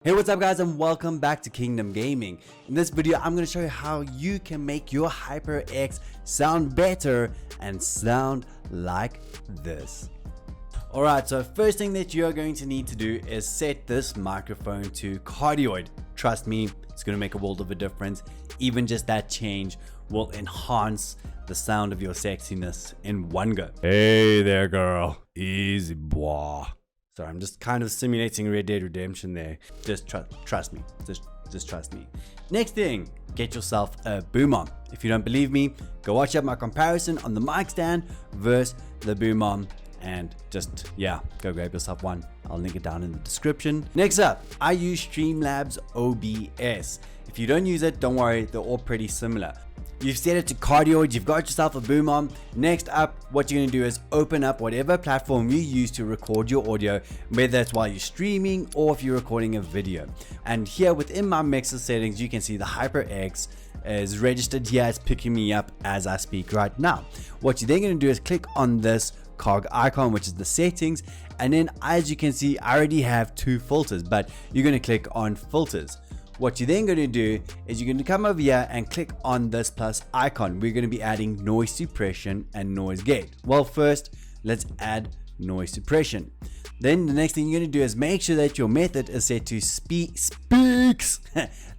Hey, what's up guys, and welcome back to Kingdom Gaming. In this video I'm going to show you how you can make your HYPERX sound better and sound like this. Alright, so first thing that you're going to need to do is set this microphone to cardioid. Trust me, it's going to make a world of a difference. Even just that change will enhance the sound of your sexiness in one go. Hey there girl, easy boy. Sorry, I'm just kind of simulating Red Dead Redemption there. Just trust me. Just trust me. Next thing, get yourself a boom arm. If you don't believe me, go watch up my comparison on the mic stand versus the boom arm, and just, yeah, go grab yourself one. I'll link it down in the description. Next up, I use Streamlabs OBS. If you don't use it, don't worry, they're all pretty similar. You've set it to cardioid, you've got yourself a boom arm. Next up, what you're going to do is open up whatever platform you use to record your audio, whether it's while you're streaming or if you're recording a video. And here within my mixer settings, you can see the HYPERX is registered here. It's picking me up as I speak right now. What you're then going to do is click on this cog icon, which is the settings, and then as you can see, I already have two filters, but you're going to click on filters. What you're then going to do is you're going to come over here and click on this plus icon. We're going to be adding noise suppression and noise gate. Well, first, let's add noise suppression. Then the next thing you're going to do is make sure that your method is set to speaks,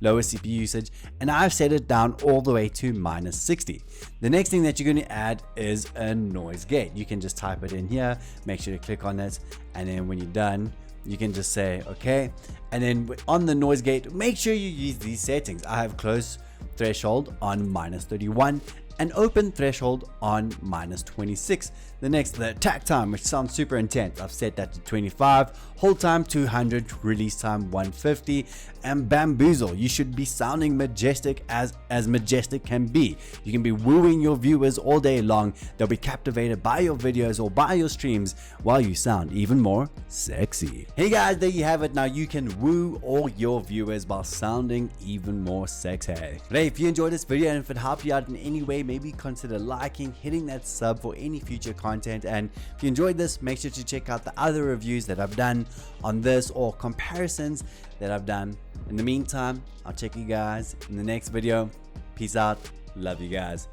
lower CPU usage, and I've set it down all the way to -60. The next thing that you're going to add is a noise gate. You can just type it in here, make sure to click on it, and then when you're done, you can just say okay. And then on the noise gate, make sure you use these settings. I have close threshold on -31 and open threshold on -26. The next, the attack time, which sounds super intense, I've set that to 25, hold time 200, release time 150, and bamboozle. You should be sounding majestic as majestic can be. You can be wooing your viewers all day long. They'll be captivated by your videos or by your streams while you sound even more sexy. Hey guys, there you have it. Now you can woo all your viewers while sounding even more sexy. But hey, if you enjoyed this video and if it helped you out in any way, maybe consider liking, hitting that sub for any future content. And if you enjoyed this, make sure to check out the other reviews that I've done on this or comparisons that I've done. In the meantime, I'll check you guys in the next video. Peace out. Love you guys.